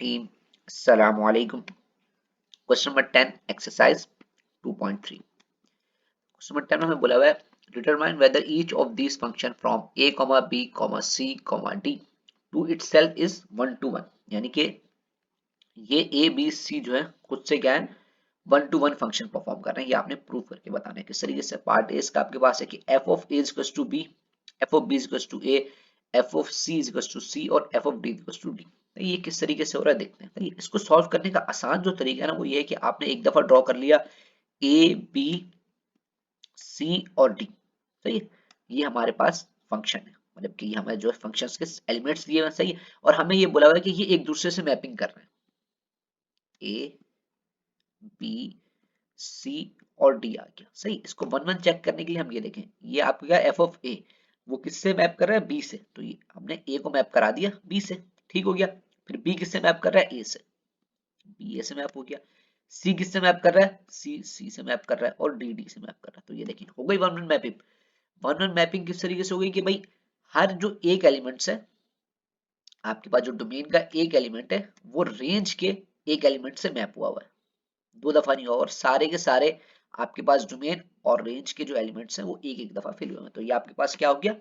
रहीम अस्सलामु अलैकुम। Question number 10 exercise 2.3। Question number 10 में हमें बोला हुआ है determine whether each of these function from a, b, c, d to itself is 1 to 1, यानी कि ये a b c जो है खुद से क्या है 1 to 1 फंक्शन परफॉर्म कर रहे हैं। ये आपने प्रूव करके बताना है किस तरीके से। पार्ट ए इसका आपके पास है कि f of a is equals to b, f of b is equals to a, f of c is equals to c और f of d is equals to d। तो ये किस तरीके से हो रहा है देखते हैं। तो इसको सॉल्व करने का आसान जो तरीका है ना वो ये है कि आपने एक दफा ड्रॉ कर लिया a b c और d। सही है, ये हमारे पास फंक्शन है, मतलब कि हमें जो फंक्शंस के एलिमेंट्स दिए हुए हैं। सही है, और हमें ये बोला हुआ है कि ये एक दूसरे से मैपिंग कर रहे हैं। a b सी और डी आ गया। सही, इसको वन वन चेक करने के लिए हम ये देखें, ये आपका क्या एफ ऑफ ए वो किससे मैप कर रहा है बी से, तो ये हमने ए को मैप करा दिया बी से, ठीक हो गया। फिर बी किससे मैप कर रहा है ए से, बी ए से मैप हो गया। सी किससे मैप कर रहा है सी सी से मैप कर रहा है और डी डी से मैप कर रहा है। तो ये देखिए हो गई one one mapping. One one mapping किस तरीके से हो गई कि भाई हर जो एक एलिमेंट्स है आपके पास, जो डोमेन का एक एलिमेंट है वो रेंज के एक एलिमेंट से मैप हुआ हुआ है, दो दफा नहीं हुआ, और सारे के सारे आपके पास डोमेन और रेंज के जो एलिमेंट्स हैं वो एक एक दफा फिल हुए हैं। तो ये आपके पास क्या हो गया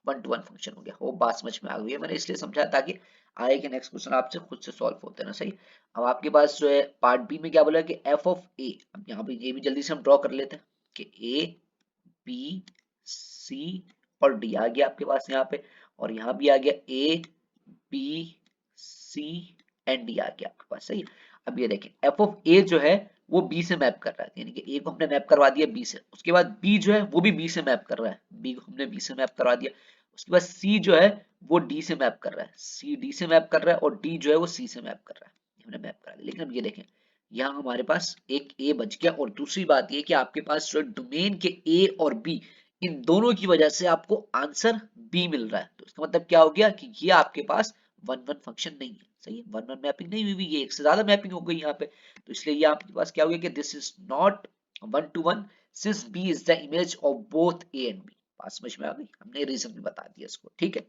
1 to 1 फंक्शन हो गया। होप बात समझ में आ गई है, मैंने इसलिए समझाया ताकि आगे के नेक्स्ट क्वेश्चन आपसे खुद से सॉल्व होते हैं ना। सही, अब आपके पास जो है पार्ट बी में क्या बोला कि एफ ऑफ ए, अब यहाँ पे ये भी जल्दी से हम ड्रॉ कर लेते हैं कि ए बी सी और डी आ गया आपके पास यहाँ पे, और यहाँ भी आ गया A B C and D आ गया आपके पास। सही, अब ये देखें एफ ऑफ ए जो है वो बी से मैप कर रहा है, यानी कि ए को हमने मैप करवा दिया बी से, उसके बाद बी जो है वो भी बी से मैप कर रहा है, बी को हमने बी से मैप करवा दिया। उसके बाद सी जो है वो डी से मैप कर रहा है, सी डी से मैप कर रहा है, और डी जो है वो सी से मैप कर रहा है, हमने मैप करा दिया। लेकिन अब ये देखें यहाँ हमारे पास एक ए बच गया, और दूसरी बात ये कि आपके पास जो डोमेन के ए और बी इन दोनों की वजह से आपको आंसर बी मिल रहा है। तो इसका मतलब क्या हो गया कि ये आपके पास वन वन फंक्शन नहीं है। सही है, वन वन मैपिंग नहीं हुई, ये एक से ज्यादा मैपिंग हो गई यहाँ पे। तो इसलिए ये आपके पास क्या हो गया कि this is not 1 to 1 since B is the image of both A and B. बात समझ में आ गई, हमने रीजन भी बता दिया इसको, ठीक है।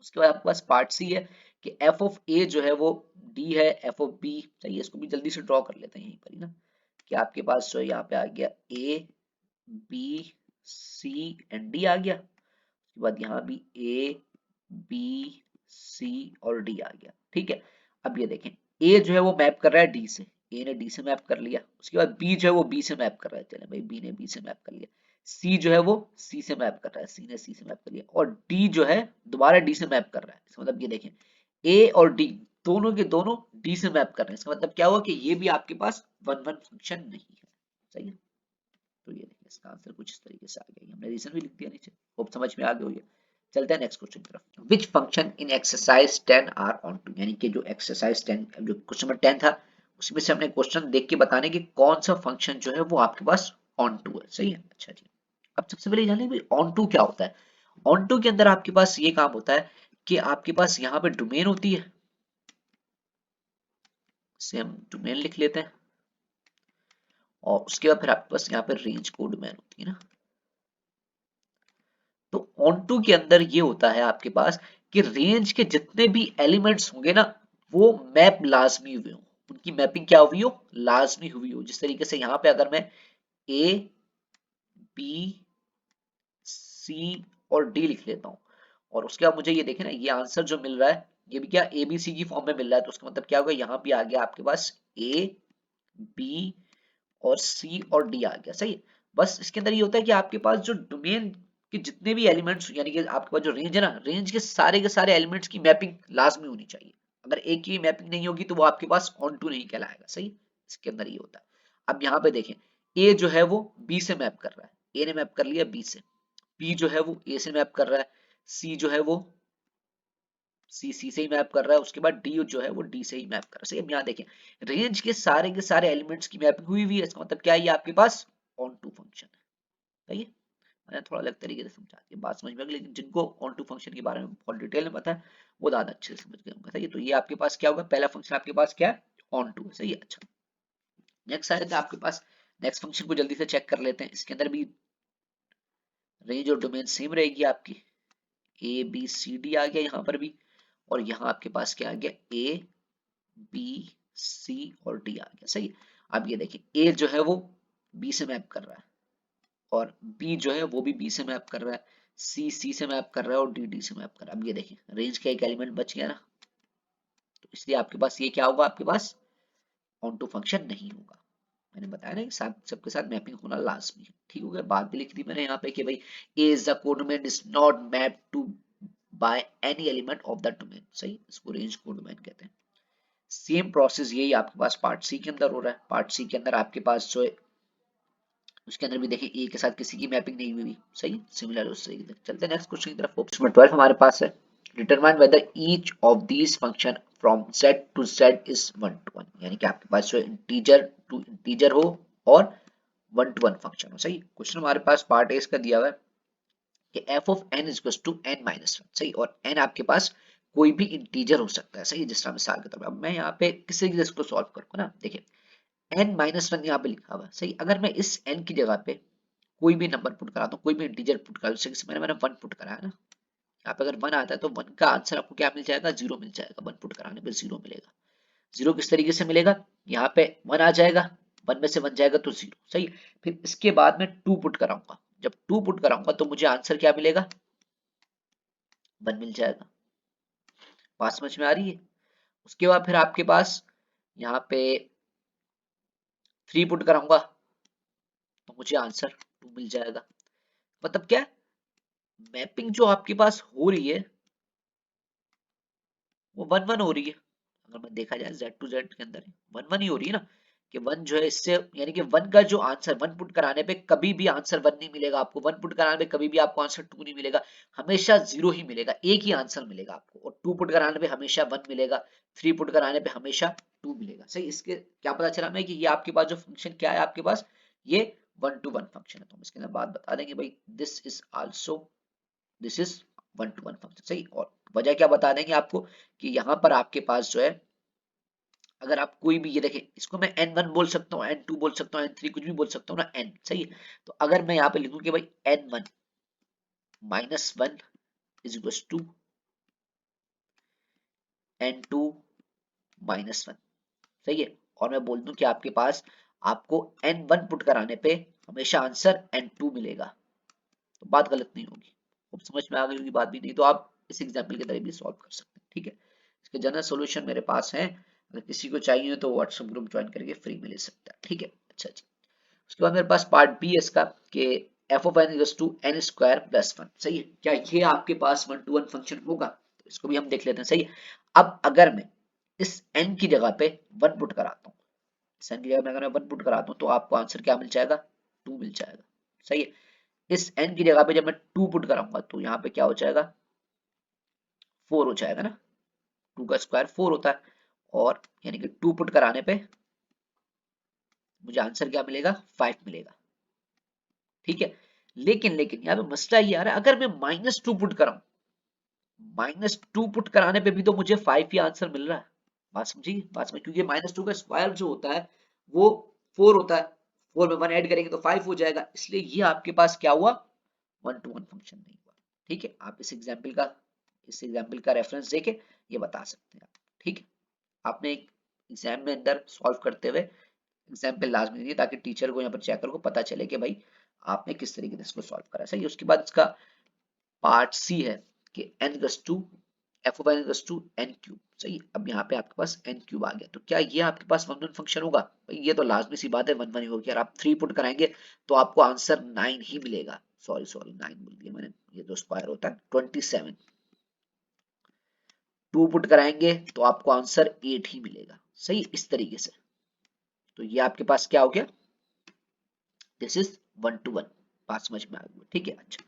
उसके बाद आपके पास पार्ट सी है कि एफ ऑफ ए जो है वो डी है, एफ ऑफ बी। चाहिए इसको भी जल्दी से ड्रॉ कर लेते हैं यहीं पर ही ना, कि आपके पास जो है यहाँ पे आ गया A B C and D आ गया। उसके बाद यहाँ भी ए बी सी और डी आ गया, ठीक है। अब ये देखें ए जो है वो मैप कर रहा है डी से, ए ने डी से मैप कर लिया। उसके बाद बी जो है वो बी से मैप कर रहा है, चले भाई बी ने बी से मैप कर लिया। सी जो है वो सी से मैप कर रहा है, सी ने सी से मैप कर लिया, और डी जो है दोबारा डी से मैप कर रहा है। इसका मतलब ये देखें ए और डी दोनों के दोनों डी से मैप कर रहे हैं। इसका मतलब क्या हुआ कि ये भी आपके पास वन वन फंक्शन नहीं है। सही है, तो ये देखिए इसका आंसर कुछ इस तरीके से आ गया। हमने रीजन भी लिख दिया नीचे, होप समझ में आ गया होगा। चलते हैं नेक्स्ट क्वेश्चन की तरफ। Which function in exercise 10 are onto, यानी कि जो एक्सरसाइज 10 जो क्वेश्चन नंबर 10 था उसमें से हमने क्वेश्चन देख के बताने कि कौन सा फंक्शन जो है वो आपके पास ऑन टू है। सही है, अच्छा जी। अब सबसे पहले जाने भाई ऑन टू क्या होता है। ऑन टू के अंदर आपके पास ये काम होता है कि आपके पास यहाँ पे डोमेन होती है, से हम डोमेन लिख लेते हैं, और उसके बाद फिर आपके पास यहाँ पे रेंज को डोमेन होती है ना। तो ऑन2 के अंदर ये होता है आपके पास कि रेंज के जितने भी एलिमेंट्स होंगे ना वो मैप लाजमी हुए हो, उनकी मैपिंग क्या हुई हो लाजमी हुई हो। जिस तरीके से यहाँ पे अगर मैं ए बी सी और डी लिख लेता हूँ, और उसके बाद मुझे ये देखे ना ये आंसर जो मिल रहा है ये भी क्या ए बी सी की फॉर्म में मिल रहा है, तो उसका मतलब क्या होगा यहाँ भी आ गया आपके पास ए बी और सी और डी आ गया। सही है, बस इसके अंदर ये होता है कि आपके पास जो डोमेन के जितने भी एलिमेंट्स, यानी कि आपके पास जो रेंज है ना, रेंज के सारे एलिमेंट्स की मैपिंग लाजमी होनी चाहिए। अगर एक की मैपिंग नहीं होगी तो वो आपके पास ऑन टू नहीं कहलाएगा। सही, इसके अंदर ये होता है। अब यहाँ पे देखें ए जो है वो बी से मैप कर रहा है, ए ने मैप कर लिया बी से, बी जो है वो ए से मैप कर रहा है, सी जो है वो सी सी से ही मैप कर रहा है, उसके बाद डी जो है वो डी से ही मैप कर रहा है। सही, अब यहाँ देखें रेंज के सारे एलिमेंट्स की मैपिंग हुई हुई है, इसका मतलब क्या है ये आपके पास ऑन टू फंक्शन है। सही है, मैंने थोड़ा अलग तरीके से समझा दिया, बात समझ में आ गई। लेकिन जिनको ऑन टू फंक्शन के बारे में बहुत डिटेल में पता है वो ज्यादा अच्छे से समझ गए होंगे। सही है, तो ये आपके पास क्या होगा, पहला फंक्शन आपके पास क्या है ऑन टू है। सही है, अच्छा नेक्स्ट आ जाता है आपके पास, नेक्स्ट फंक्शन को जल्दी से चेक कर लेते हैं। इसके अंदर भी रेंज और डोमेन सेम रहेगी आपकी, ए बी सी डी आ गया यहाँ पर भी, और यहाँ आपके पास क्या आ गया ए बी सी और डी आ गया। सही। अब ये देखिए ए जो है वो बी से मैप कर रहा है और बी जो है वो भी बी से मैप कर रहा है, सी सी से मैप कर रहा है और डी डी से मैप कर रहा है। अब ये देखिए रेंज का एक एलिमेंट बच गया ना, तो इसलिए आपके पास ये क्या होगा, आपके पास ऑन टू फंक्शन नहीं होगा। मैंने बताया ना कि साथ सबके साथ मैपिंग होना लाजमी है। ठीक हो गया। बात भी लिख दी मैंने यहाँ पे कि भाई a is the codomain is not map to by any element of the domain. सही, इसको रेंज कोडोमेन कहते हैं। सेम प्रोसेस यही आपके पास पार्ट सी के अंदर हो रहा है। पार्ट सी के अंदर आपके पास जो है उसके अंदर भी देखिए ए के साथ किसी की मैपिंग नहीं हुई। सही, सिमिलर उस तरीके से चलते हैं नेक्स्ट क्वेश्चन की तरफ। क्वेश्चन 12 हमारे पास है, determine whether each of these function from z to z is 1 to 1, यानी कि आपके पास जो इंटीजर टू इंटीजर हो और 1 to 1 फंक्शन हो। सही, क्वेश्चन हमारे पास पार्ट ए इसका दिया हुआ है कि f of n is equals to n minus 1। सही, और n आपके पास कोई भी इंटीजर हो सकता है। सही, जिस तरह मिसाल के तौर पर अब मैं यहाँ पे किसी की इसको सॉल्व करूंगा ना, देखिए n माइनस 1 यहाँ पे लिखा हुआ है। सही, अगर मैं इस n की जगह पे कोई भी नंबर पुट कराता हूँ, कोई भी इंटीजर पुट करा, जैसे मैंने 1 पुट कराया ना, यहाँ पे अगर 1 आता है तो 1 का आंसर आपको क्या मिल जाएगा, 0 मिल जाएगा। 1 पुट कराने पे 0 मिलेगा। 0 किस तरीके से मिलेगा, यहाँ पे 1 आ जाएगा, 1 में से 1 जाएगा तो 0। सही, फिर इसके बाद में 2 पुट कराऊंगा, जब 2 पुट कराऊंगा तो मुझे आंसर क्या मिलेगा, 1 मिल जाएगा। बात समझ में आ रही है। उसके बाद फिर आपके पास यहाँ पे 3 पुट कराऊंगा तो मुझे आंसर 2 मिल जाएगा। मतलब क्या, मैपिंग जो आपके पास हो रही है वो 1 1 हो रही है। अगर मैं देखा जाए z टू z के अंदर 1 1 ही हो रही है ना, कि 1 जो है इससे, यानी कि 1 का जो आंसर 1 पुट कराने पे कभी भी आंसर 1 नहीं मिलेगा आपको, 1 पुट कराने पे कभी भी आपको आंसर 2 नहीं मिलेगा, हमेशा 0 ही मिलेगा, एक ही आंसर मिलेगा आपको। और 2 पुट कराने पे हमेशा 1 मिलेगा, 3 पुट कराने पे हमेशा 2 मिलेगा। सही, इसके क्या पता चला हमें कि ये आपके पास जो फंक्शन क्या है, आपके पास ये 1 to 1 फंक्शन है। तो हम इसके अंदर बात बता देंगे भाई this is also, this is 1 to 1 function. सही, और वजह क्या बता देंगे आपको कि यहाँ पर आपके पास जो है अगर आप कोई भी, ये देखें इसको मैं n1 बोल सकता हूँ, n2 बोल सकता हूँ, n3 कुछ भी बोल सकता हूँ ना, n। सही है, तो अगर मैं यहाँ पे लिखूं कि भाई n1 minus 1 is equal to n2 minus 1। सही है, और मैं बोल दूं कि आपके पास आपको n1 पुट कराने पे हमेशा आंसर n2 मिलेगा, तो बात गलत नहीं होगी। अब समझ में आ गई होगी बात भी, नहीं तो आप इस एग्जाम्पल के तरह भी सॉल्व कर सकते हैं। ठीक है, इसके जनरल सॉल्यूशन मेरे पास है, अगर किसी को चाहिए तो व्हाट्सएप ग्रुप ज्वाइन करके फ्री में ले सकता है। ठीक है, अच्छा जी। उसके बाद मेरे पास पार्ट बी है इसका कि f of n equals to n square plus 1। सही है, क्या ये आपके पास 1 to 1 फंक्शन होगा, तो इसको भी हम देख लेते हैं। सही है, अब अगर मैं इस n की जगह पे 1 पुट कराता हूँ, इस n की जगह में अगर मैं 1 पुट कराता हूँ तो आपको आंसर क्या मिल जाएगा, 2 मिल जाएगा। सही है, इस n की जगह पे जब मैं 2 पुट कराऊंगा तो यहाँ पे क्या हो जाएगा, 4 हो जाएगा ना, 2 का स्क्वायर 4 होता है, और यानी कि 2 पुट कराने पे मुझे आंसर क्या मिलेगा, 5 मिलेगा। ठीक है, लेकिन यहाँ पे मसला ये आ रहा है, अगर मैं -2 पुट कराऊं, -2 पुट कराने पे भी तो मुझे 5 ही आंसर मिल रहा है। बात समझिए, बात समझ, क्योंकि -2 का स्क्वायर जो होता है वो 4 होता है, 4 में 1 ऐड करेंगे तो 5 हो जाएगा, इसलिए ये आपके पास क्या हुआ, 1 to 1 फंक्शन नहीं हुआ। ठीक है, आप इस एग्जाम्पल का रेफरेंस देके ये बता सकते हैं आप। ठीक है, आपने एक एग्जाम में अंदर सॉल्व करते हुए एग्जाम्पल लाजमी दीजिए ताकि टीचर को, यहाँ पर चेकर को पता चले कि भाई आपने किस तरीके से इसको सॉल्व करा। सही है, उसके बाद इसका पार्ट सी है कि n equals to f of n equals to n cube. सही, अब यहाँ पे आपके पास n क्यूब आ गया, तो क्या ये आपके पास 1 1 फंक्शन होगा, भाई ये तो लाजमी सी बात है 1 1 ही होगी। यार आप 3 पुट कराएंगे तो आपको आंसर 9 ही मिलेगा। सॉरी सॉरी 9 बोल दिया मैंने, ये तो स्क्वायर होता है 27। 2 पुट कराएंगे तो आपको आंसर 8 ही मिलेगा। सही, इस तरीके से, तो ये आपके पास क्या हो गया, दिस इज 1 to 1। बात समझ में आ गई। ठीक है, अच्छा।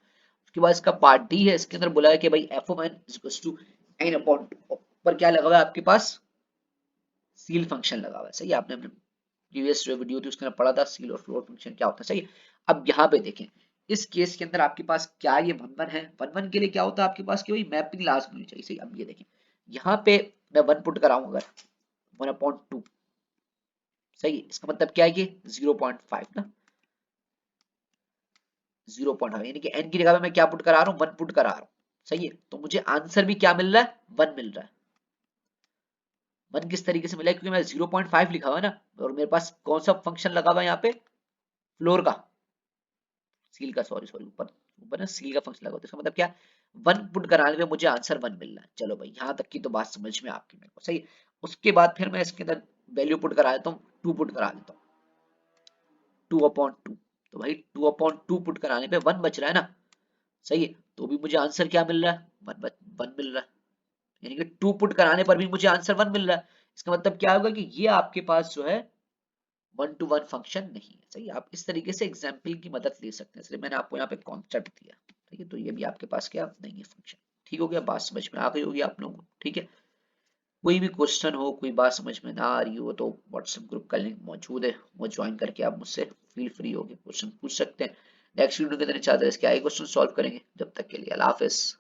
उसके बाद इसका पार्ट डी है, इसके अंदर बोला है कि भाई f of n is equal to n upon, पर क्या लगा हुआ है आपके पास, सील फंक्शन लगा हुआ है। सही, आपने अपने प्रीवियस जो वीडियो थी उसके अंदर पढ़ा था सील और फ्लोर फंक्शन क्या होता है। सही, अब यहाँ पे देखें इस केस के अंदर आपके पास क्या ये 1 1 है, 1 1 के लिए क्या होता है आपके पास कि भाई मैपिंग लाजमी होनी चाहिए। सही, अब ये देखें यहाँ पे मैं 1 पुट कराऊं अगर 1/2, सही, इसका मतलब क्या है कि 0.5 ना, 0.5 यानी कि n की जगह पे मैं क्या पुट करा रहा हूँ, 1 पुट करा रहा हूँ। सही है, तो मुझे आंसर भी क्या मिल रहा है, 1 मिल रहा है। वन किस तरीके से मिला है, क्योंकि मैं 0.5 लिखा हुआ है ना, और मेरे पास कौन सा फंक्शन लगा हुआ है यहाँ पे, फ्लोर का, सील का, सॉरी सॉरी, ऊपर ऊपर ना सील का फंक्शन लगा होता है। इसका मतलब क्या, वन पुट कराने पे मुझे आंसर वन मिल रहा है। चलो भाई यहाँ तक की तो बात समझ में आपकी मेरे को सही है। उसके बाद फिर मैं इसके अंदर वैल्यू पुट करा देता हूँ, टू पुट करा देता हूँ, 2/2। तो भाई 2/2 पुट कराने पे वन बच रहा है ना, सही है। तो भी मुझे आंसर क्या मिल रहा है, वन मिल रहा है, यानी कि टू पुट कराने पर भी मुझे आंसर वन मिल रहा है। इसका मतलब क्या होगा कि ये आपके पास जो है वन टू वन फंक्शन नहीं है, सही है। आप इस तरीके से एग्जाम्पल की मदद ले सकते हैं, इसलिए मैंने आपको यहाँ पे कॉन्सेप्ट दिया, ठीक है। तो ये भी आपके पास क्या नहीं है फंक्शन, ठीक हो गया, बात समझ में आ गई होगी आप लोगों को, ठीक है। कोई भी क्वेश्चन हो, कोई बात समझ में ना आ रही हो, तो व्हाट्सएप ग्रुप का लिंक मौजूद है, वो ज्वाइन करके आप मुझसे फील फ्री होकर क्वेश्चन पूछ सकते हैं। नेक्स्ट वीडियो के अंदर इंशाल्लाह इसके आगे क्वेश्चन सॉल्व करेंगे। जब तक के लिए अल्लाह हाफिज।